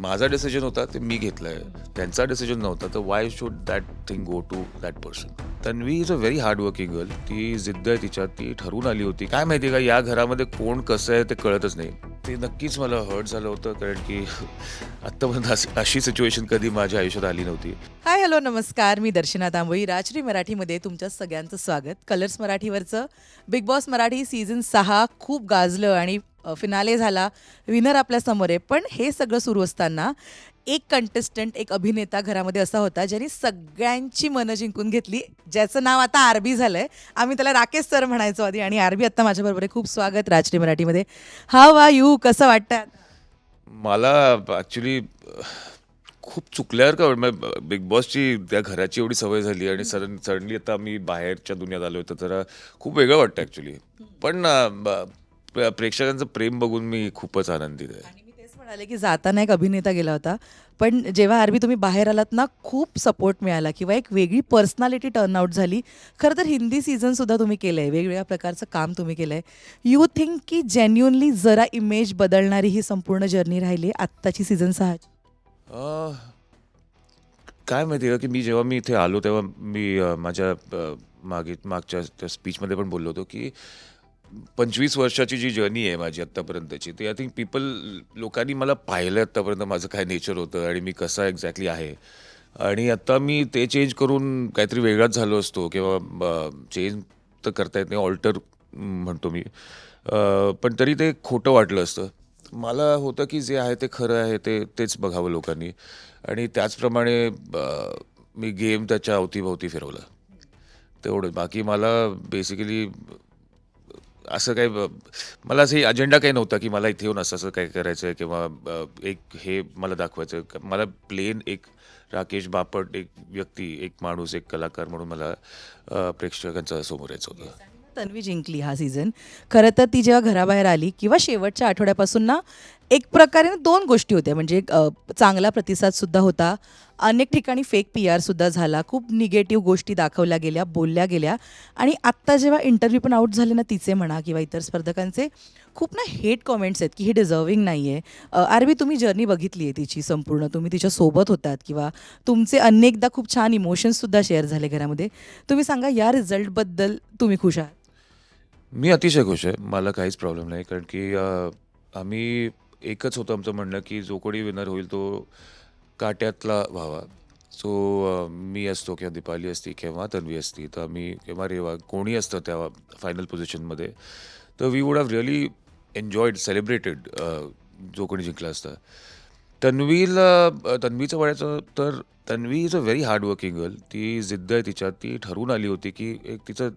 माझा डिसिजन होता ते मी घेतलंय. त्यांचा डिसिजन नव्हता, तर why should that thing go to that person? Tanvi is a very hard working girl. ती जिद्द आहे तिच्यात, ती ठरवून आली होती. काय माहिती का, या घरामध्ये कोण कसं आहे ते कळतच नाही. ते नक्कीच मला हर्ट झालं होतं, कारण की आत्तापर्यंत अशी सिच्युएशन कधी माझ्या आयुष्यात आली नव्हती. हाय हॅलो नमस्कार. मी दर्शना तांबोळी. राजश्री मराठीमध्ये तुमच्या सगळ्यांचं स्वागत. कलर्स मराठीवरचं बिग बॉस मराठी सीझन 6 खूप गाजलं आणि फिनाले झाला. विनर आपल्यासमोर आहे. पण हे सगळं सुरू असताना एक कंटेस्टंट, एक अभिनेता घरामध्ये असा होता ज्यांनी सगळ्यांची मनं जिंकून घेतली, ज्याचं नाव आता आरबी झालंय. आम्ही त्याला राकेश सर म्हणायचो आधी, आणि आरबी आत्ता माझ्याबरोबर आहे. खूप स्वागत राजश्री मराठीमध्ये. How are you? कसं वाटतं? मला ॲक्च्युली खूप चुकल्यावर का बिग बॉसची त्या घराची एवढी सवय झाली आणि सडनली आता मी बाहेरच्या दुनियात आलो होतो, तर खूप वेगळं वाटतं ॲक्च्युली. पण प्रेक्षकांचं प्रेम बघून मी खूपच आनंदित आहे. आणि मी तेच म्हणाले की जाताना एक अभिनेता गेला होता, पण जेव्हा आरबी तुम्ही बाहेर आलात ना, खूप सपोर्ट मिळाला किंवा एक वेगळी पर्सनॅलिटी टर्नआउट झाली. खरं तर हिंदी सीझन सुद्धा तुम्ही केलंय, वेगवेगळ्या प्रकारचं काम तुम्ही केलंय. यू थिंक की जेन्युअनली जरा इमेज बदलणारी ही संपूर्ण जर्नी राहिली आत्ताची सीझन 6? अ, काय माहिती आहे का, की जेव्हा मी इथे आलो तेव्हा मी माझ्या मागच्या त्या स्पीचमध्ये पण बोललो होतो, की 25 वर्षाची जी जर्नी आहे माझी आत्तापर्यंतची, ती आय थिंक लोकांनी मला पाहिलं आत्तापर्यंत, माझं काय नेचर होतं आणि मी कसा एक्झॅक्टली आहे. आणि आता मी ते चेंज करून काहीतरी वेगळाच झालो असतो किंवा चेंज तर करता येत नाही, ऑल्टर म्हणतो मी. पण तरी ते खोटं वाटलं असतं. मला होतं की जे आहे ते खरं आहे, तेच बघावं लोकांनी. आणि त्याचप्रमाणे मी गेम त्याच्या अवतीभोवती फिरवला, तेवढं. बाकी मला बेसिकली असं काही मला असं अजेंडा काही नव्हता की मला इथे येऊन असं असं काय करायचं आहे किंवा एक हे मला दाखवायचं आहे. मला प्लेन एक राकेश बापट, एक व्यक्ती, एक माणूस, एक कलाकार म्हणून मला प्रेक्षकांच्या समोर यायचं होतं. तन्वी जिंकली हा सीझन. खरं तर ती जेव्हा घराबाहेर आली किंवा शेवटच्या आठवड्यापासून ना, एक प्रकारे ना 2 गोष्टी होत्या. म्हणजे एक चांगला प्रतिसादसुद्धा होता. अनेक ठिकाणी फेक पी-आर सुद्धा झाला. खूप निगेटिव्ह गोष्टी दाखवल्या गेल्या, बोलल्या गेल्या. आणि आत्ता जेव्हा इंटरव्ह्यू पण आउट झाले ना तिचे म्हणा किंवा इतर स्पर्धकांचे, खूप ना हेट कमेंट्स आहेत की ही डिझर्विंग नाही आहे. आरबी, तुम्ही जर्नी बघितली आहे तिची संपूर्ण. तुम्ही तिच्यासोबत होतात किंवा तुमचे अनेकदा खूप छान इमोशन्ससुद्धा शेअर झाले घरामध्ये. तुम्ही सांगा, या रिझल्टबद्दल तुम्ही खुश आहात? मी अतिशय खुश आहे. मला काहीच प्रॉब्लेम नाही, कारण की आम्ही एकच होतं आमचं म्हणणं, की जो कोणी विनर होईल तो काट्यातला व्हावा. सो मी असतो किंवा दीपाली असती किंवा तन्वी असती, तर आम्ही किंवा रेवा कोणी असतं त्या फायनल पोझिशनमध्ये, तर we would have really enjoyed, celebrated जो कोणी जिंकला असता. तन्वीचं म्हणायचं तर Tanvi is a very hard working girl. ती जिद्द आहे तिच्यात. ती ठरवून आली होती, की एक तिचं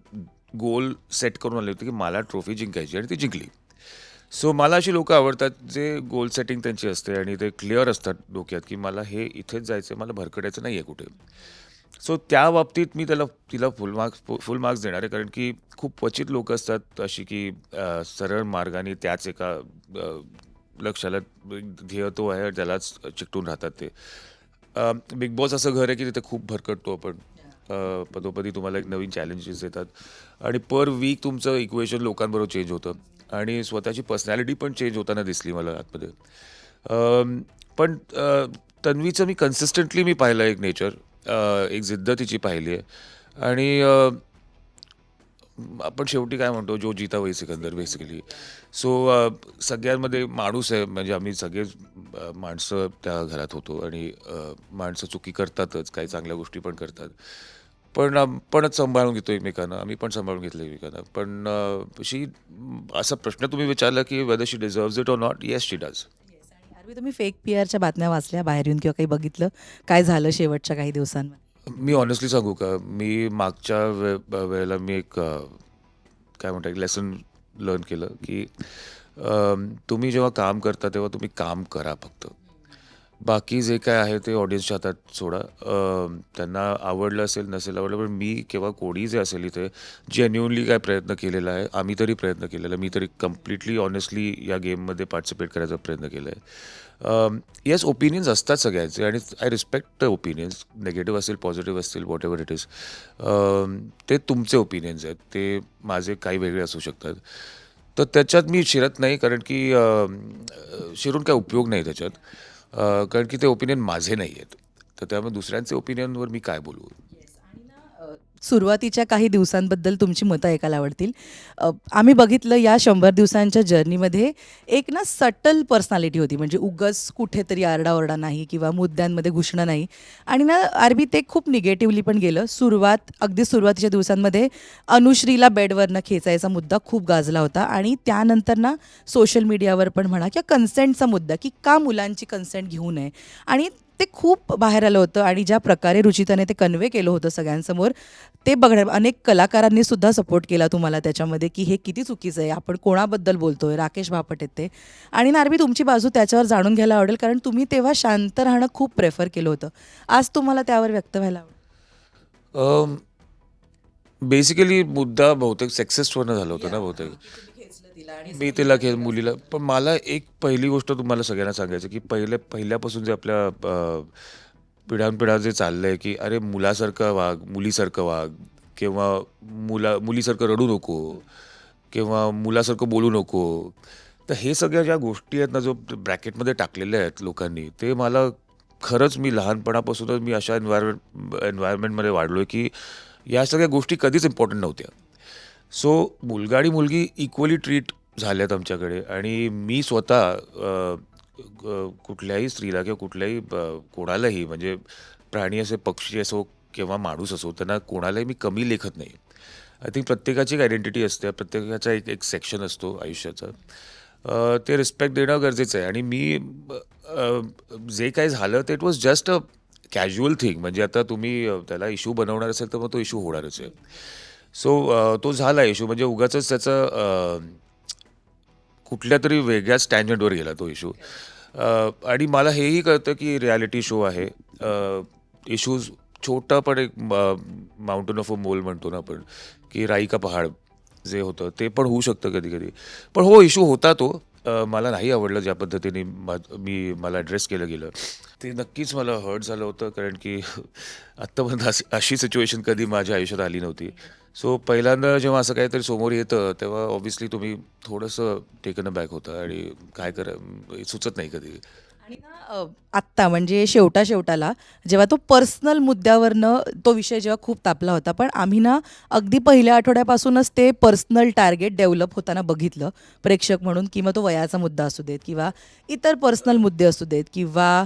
गोल सेट करून आली होती, की मला ट्रॉफी जिंकायची, आणि ती जिंकली. सो मला अशी लोकं आवडतात जे गोल सेटिंग त्यांची असते आणि ते क्लिअर असतात डोक्यात, की मला हे इथेच जायचं आहे, मला भरकटायचं नाही आहे कुठे. सो त्या बाबतीत मी तिला फुल मार्क्स देणार आहे, कारण की खूप क्वचित लोकं असतात अशी, की सरळ मार्गाने त्याच एका लक्ष्याला, ध्येय तो आहे त्यालाच चिकटून राहतात ते. बिग बॉस असं घर आहे की तिथे खूप भरकटतो आपण. पदोपदी तुम्हाला एक नवीन चॅलेंजेस येतात आणि पर वीक तुमचं इक्वेशन लोकांबरोबर चेंज होतं आणि स्वतःची पर्सनॅलिटी पण चेंज होताना दिसली मला आतमध्ये. पण तन्वीचं मी कन्सिस्टंटली पाहिलं एक नेचर, एक जिद्द तिची पाहिली आहे. आणि आपण शेवटी काय म्हणतो, जो जीता वही सिकंदर बेसिकली. सो सगळ्यांमध्ये माणूस आहे, म्हणजे आम्ही सगळेच माणसं त्या घरात होतो आणि माणसं चुकी करतातच, काही चांगल्या गोष्टी पण करतात. पण आपणच सांभाळून घेतो एकमेकांना, आम्ही पण सांभाळून घेतलं एकमेकांना. पण असा प्रश्न तुम्ही विचारला की whether she deserves it or not, yes she does. Yes. आणि आरबी, तुम्ही फेक पी-आरच्या बातम्या वाचल्या बाहेर येऊन किंवा काही बघितलं? काय झालं शेवटच्या काही दिवसांमध्ये? मी ऑनेस्टली सांगू का, मी मागच्या वेळेला मी एक काय म्हणतात, एक लेसन लर्न केलं, की तुम्ही जेव्हा काम करता तेव्हा तुम्ही काम करा फक्त. बाकी जे काय आहे ते ऑडियन्सच्या हातात सोडा. त्यांना आवडलं असेल, नसेल आवडलं, पण मी किंवा कोणी जे असेल इथे जेन्युअनली काय प्रयत्न केलेला आहे, आम्ही तरी प्रयत्न केलेला आहे. मी तरी कम्प्लिटली ऑनेस्टली या गेममध्ये पार्टिसिपेट करायचा प्रयत्न केला आहे. येस, ओपिनियन्स असतात सगळ्यांचे आणि I respect the opinions. Negative असतील, पॉझिटिव्ह असतील, वॉट एव्हर इट इज. ते तुमचे ओपिनियन्स आहेत, ते माझे काही वेगळे असू शकतात. तर त्याच्यात मी शिरत नाही, कारण की शिरून काय उपयोग नाही त्याच्यात. कारण की ते ओपिनियन माझे नाही आहेत. तर त्यामुळे दुसऱ्यांचे ओपिनियनवर मी काय बोलू? सुरुवातीच्या काही दिवसांबद्दल तुमची मतं ऐकायला आवडतील. आम्ही बघितलं या 100 दिवसांच्या जर्नीमध्ये एक ना सटल पर्सनॅलिटी होती. म्हणजे उगाच कुठेतरी आरडाओरडा नाही किंवा मुद्द्यांमध्ये घुसणं नाही. आणि ना आरबी ते खूप निगेटिव्हली पण गेलं. अगदी सुरुवातीच्या दिवसांमध्ये अनुश्रीला बेडवरनं खेचायचा मुद्दा खूप गाजला होता. आणि त्यानंतर ना सोशल मीडियावर पण म्हणा किंवा कन्सेंटचा मुद्दा, की का मुलांची कन्सेंट घेऊ नये, आणि ते खूप बाहेर आलं होतं. आणि ज्या प्रकारे रुचिताने ते कन्वे केलं होतं सगळ्यांसमोर, ते बघण्या अनेक कलाकारांनी सुद्धा सपोर्ट केला तुम्हाला त्याच्यामध्ये, की हे किती चुकीचं आहे, आपण कोणाबद्दल बोलतोय, राकेश भापट आहेत ते. आणि नारबी तुमची बाजू त्याच्यावर जाणून घ्यायला आवडेल, कारण तुम्ही तेव्हा शांत राहणं खूप प्रेफर केलं होतं. आज तुम्हाला त्यावर व्यक्त व्हायला आवडेल. बेसिकली मुद्दा बहुतेक सेक्सिस्टवरनं झालं होतं ना बहुतेक. मी तिला मुलीला पण मला एक पहिली गोष्ट तुम्हाला सगळ्यांना सांगायचं की पहिल्यापासून जे आपल्या पिढ्यानपिढ्या जे चाललंय की अरे मुलासारखं वाग, मुलीसारखं वाग, किंवा मुलीसारखं रडू नको, किंवा मुलासारखं बोलू नको. तर हे सगळ्या ज्या गोष्टी आहेत ना, जो ब्रॅकेटमध्ये टाकलेल्या आहेत लोकांनी, ते मला खरंच, मी लहानपणापासूनच मी अशा एन्व्हायरमेंटमध्ये वाढलो आहे की या सगळ्या गोष्टी कधीच इम्पॉर्टंट नव्हत्या. सो मुलगा आणि मुलगी इक्वली ट्रीट झाल्यात आमच्याकडे. आणि मी स्वतः कुठल्याही स्त्रीला किंवा कुठल्याही कोणालाही, म्हणजे प्राणी असो, पक्षी असो किंवा माणूस असो, त्यांना कोणालाही मी कमी लेखत नाही. आय थिंक प्रत्येकाची एक आयडेंटिटी असते, प्रत्येकाचा एक एक सेक्शन असतो आयुष्याचा. ते रिस्पेक्ट देणं गरजेचं आहे. आणि मी जे काही झालं ते it was just a casual thing. म्हणजे आता तुम्ही त्याला इश्यू बनवणार असेल तर मग तो इश्यू होणारच आहे. सो तो झाला इश्यू, म्हणजे उगाचच त्याचं कुठल्या तरी वेगळ्याच टँजंटवर गेला तो इश्यू. आणि मला हेही कळतं की रियालिटी शो आहे. इश्यूज छोटा पण एक माउंटन ऑफ अ मोल म्हणतो ना आपण, की राई का पहाड जे होतं ते पण होऊ शकतं कधी कधी. पण हो, इश्यू होता तो. मला नाही आवडलं ज्या पद्धतीने मला ॲड्रेस केलं गेलं. ते नक्कीच मला हर्ट झालं होतं, कारण की आत्तापर्यंत अशी सिच्युएशन कधी माझ्या आयुष्यात आली नव्हती. सो पहिल्यांदा जेव्हा असं काहीतरी समोर येतं तेव्हा ऑब्व्हियसली तुम्ही थोडंसं टेकन बॅक होतं आणि काय सुचत नाही कधी. आणि ना आत्ता म्हणजे शेवटाला जेव्हा तो पर्सनल मुद्द्यावरनं तो विषय जेव्हा खूप तापला होता, पण आम्ही ना अगदी पहिल्या आठवड्यापासूनच ते पर्सनल टार्गेट डेव्हलप होताना बघितलं प्रेक्षक म्हणून. किंवा तो वयाचा मुद्दा असू देत किंवा इतर पर्सनल मुद्दे असू देत, किंवा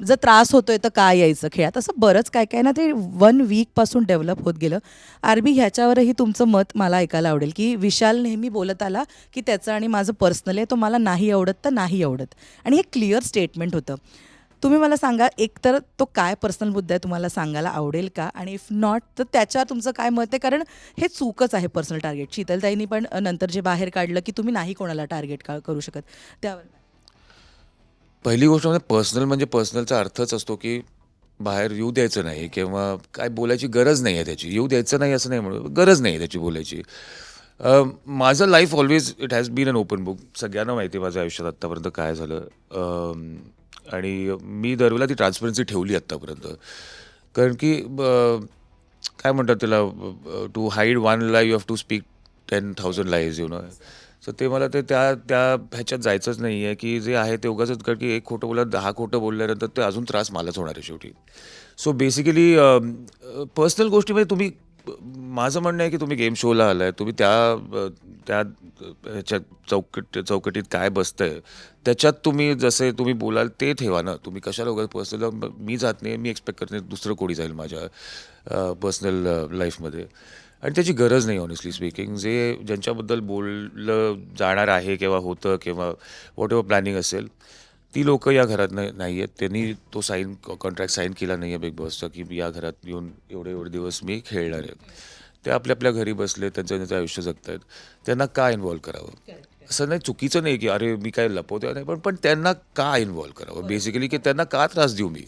जर त्रास होतोय तर काय यायचं खेळात, असं बरंच काय काय ना ते 1 वीकपासून डेव्हलप होत गेलं. आरबी, ह्याच्यावरही तुमचं मत मला ऐकायला आवडेल, की विशाल नेहमी बोलत आला की त्याचं आणि माझं पर्सनल आहे, तो मला नाही आवडत तर नाही आवडत, आणि हे क्लिअर स्टेटमेंट होतं. तुम्ही मला सांगा, एकतर तो काय पर्सनल मुद्दा आहे तुम्हाला सांगायला आवडेल का, आणि इफ नॉट तर त्याच्यावर तुमचं काय मत आहे, कारण हे चूकच आहे पर्सनल टार्गेट. शीतलताईंनी पण नंतर जे बाहेर काढलं की तुम्ही नाही कोणाला टार्गेट करू शकत, त्यावर पहिली गोष्ट म्हणजे पर्सनलचा अर्थच असतो की बाहेर येऊ द्यायचं नाही, किंवा काय बोलायची गरज नाही आहे त्याची. येऊ द्यायचं नाही असं नाही म्हणू, गरज नाही आहे त्याची बोलायची. माझं life always it has been an open book. सगळ्यांना माहिती आहे माझ्या आयुष्यात आत्तापर्यंत काय झालं. आणि मी दरवेळेला ती ट्रान्सपरन्सी ठेवली आत्तापर्यंत. कारण की काय म्हणतात त्याला, to hide one lie you have to speak 10,000 lies, so ते मला त्या त्या ह्याच्यात जायचंच नाही आहे की जे आहे ते उगाच. कारण की एक खोटं बोलला 10 खोटं बोलल्यानंतर ते अजून त्रास मलाच होणार आहे शेवटी. सो बेसिकली पर्सनल गोष्टीमध्ये तुम्ही, माझं म्हणणं आहे की तुम्ही गेम शोला आलाय, तुम्ही त्या ह्याच्यात चौकटीत काय बसतंय त्याच्यात तुम्ही जसे तुम्ही बोलाल ते ठेवा ना. तुम्ही कशाला उगाच पर्सनल, मी जात नाही, मी एक्सपेक्ट करत नाही दुसरं कोणी जाईल माझ्या पर्सनल लाईफमध्ये. आणि त्याची गरज नाही ऑनेस्टली स्पीकिंग. ज्यांच्याबद्दल बोललं जाणार आहे किंवा होतं किंवा व्हॉट एव्हर प्लॅनिंग असेल, ती लोकं या घरात नाही आहेत. त्यांनी तो कॉन्ट्रॅक्ट साईन केला नाही आहे बिग बॉसचा की या घरात येऊन एवढे दिवस मी खेळणार आहे. ते आपल्या घरी बसले, त्यांचं आयुष्य जगत आहेत. त्यांना का इन्व्हॉल्व करावं? असं नाही, चुकीचं नाही की अरे मी काय लपवते नाही, पण त्यांना का इन्व्हॉल्व करावं बेसिकली, की त्यांना का त्रास देऊ मी?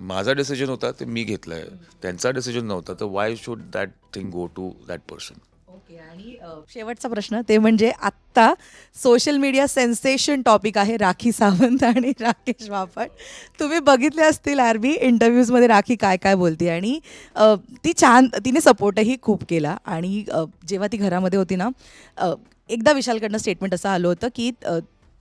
माझा डिसिजन होता ते मी घेतला आहे, त्यांचा डिसिजन नव्हता, तर why should that thing go to that person? Okay. आणि शेवटचा प्रश्न ते म्हणजे आत्ता सोशल मीडिया सेन्सेशन टॉपिक आहे राखी सावंत आणि राकेश बापट. तुम्ही बघितले असतील आरबी इंटरव्ह्यूजमध्ये राखी काय काय बोलते, आणि तिने सपोर्टही खूप केला. आणि जेव्हा ती घरामध्ये होती ना, एकदा विशालकडनं स्टेटमेंट असं आलं होतं की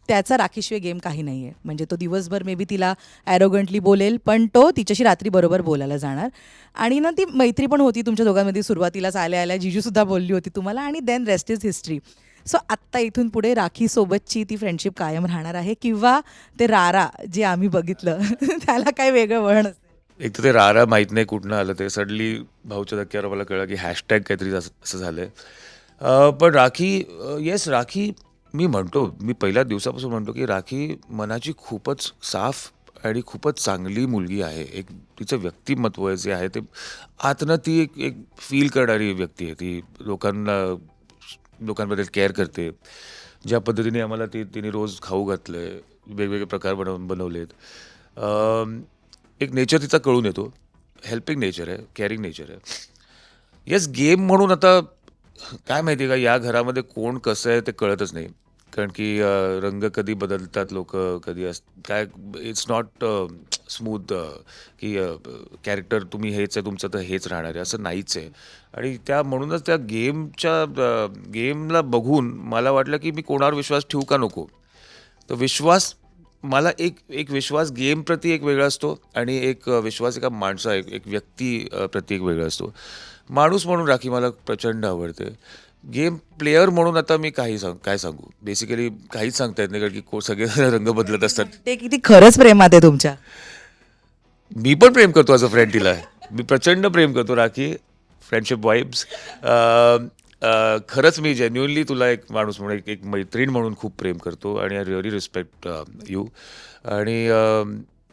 त्याचा राखीशिवाय गेम काही नाही आहे. म्हणजे तो दिवसभर मे बी तिला ॲरोगंटली बोलेल, पण तो तिच्याशी रात्री बरोबर बोलायला जाणार. आणि ना ती मैत्री पण होती तुमच्या दोघांमध्ये सुरुवातीलाच आल्या आल्या जिजूसुद्धा बोलली होती तुम्हाला आणि then rest is history. So आत्ता इथून पुढे राखीसोबतची ती फ्रेंडशिप कायम राहणार आहे किंवा ते रारा जे आम्ही बघितलं त्याला काय वेगळं वळण असेल? एक तर ते रारा माहीत नाही कुठनं आलं ते सडनली भाऊच्या धक्क्यावर मला कळलं की हॅशटॅग काहीतरी असं झालं आहे. पण राखी येस राखी मी पहिल्या दिवसापासून म्हणतो की राखी मनाची खूपच साफ आणि खूपच चांगली मुलगी आहे. एक तिचं व्यक्तिमत्व जे आहे ते आतनं ती एक एक फील करणारी व्यक्ती आहे. ती लोकांबद्दल केअर करते. ज्या पद्धतीने आम्हाला तिने रोज खाऊ घातलं आहे, वेगवेगळे प्रकार बनवलेत. एक नेचर तिचा कळून येतो. हेल्पिंग नेचर आहे, केअरिंग नेचर आहे. येस गेम म्हणून आता काय माहिती आहे का या घरामध्ये कोण कसं आहे ते कळतच नाही. कारण की रंग कधी बदलतात लोकं, कधी काय इट्स नॉट स्मूथ की कॅरेक्टर तुम्ही हेच आहे, तुमचं तर हेच राहणार आहे, असं नाहीच आहे. आणि म्हणूनच त्या गेमला बघून मला वाटलं की मी कोणावर विश्वास ठेवू का नको. तर विश्वास मला एक विश्वास गेमप्रती एक वेगळा असतो आणि एक विश्वास एका एक व्यक्ती प्रती एक वेगळा असतो. माणूस म्हणून राखी मला प्रचंड आवडते. गेम प्लेयर म्हणून आता मी काय सांगू. बेसिकली काहीच सांगता येत नाही कारण की सगळे रंग बदलत असतात. ते किती खरंच प्रेमात आहे तुमच्या. मी पण प्रेम करतो ॲज अ फ्रेंड तिला. मी प्रचंड प्रेम करतो राखी. Friendship vibes. खरंच मी जेन्युअनली तुला एक माणूस म्हणून एक मैत्रीण म्हणून खूप प्रेम करतो आणि आय रिअली रिस्पेक्ट यू. आणि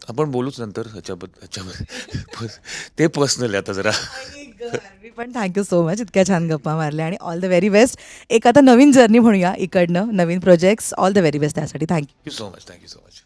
आपण बोलूच नंतर ह्याच्याबद्दल ते पर्सनल आहे आता जरा. मी पण थँक्यू सो मच इतक्या छान गप्पा मारल्या आणि ऑल द व्हेरी बेस्ट. एक आता नवीन जर्नी म्हणूया इकडनं, नवीन projects. All the very best त्यासाठी. थँक्यू. Thank you so much.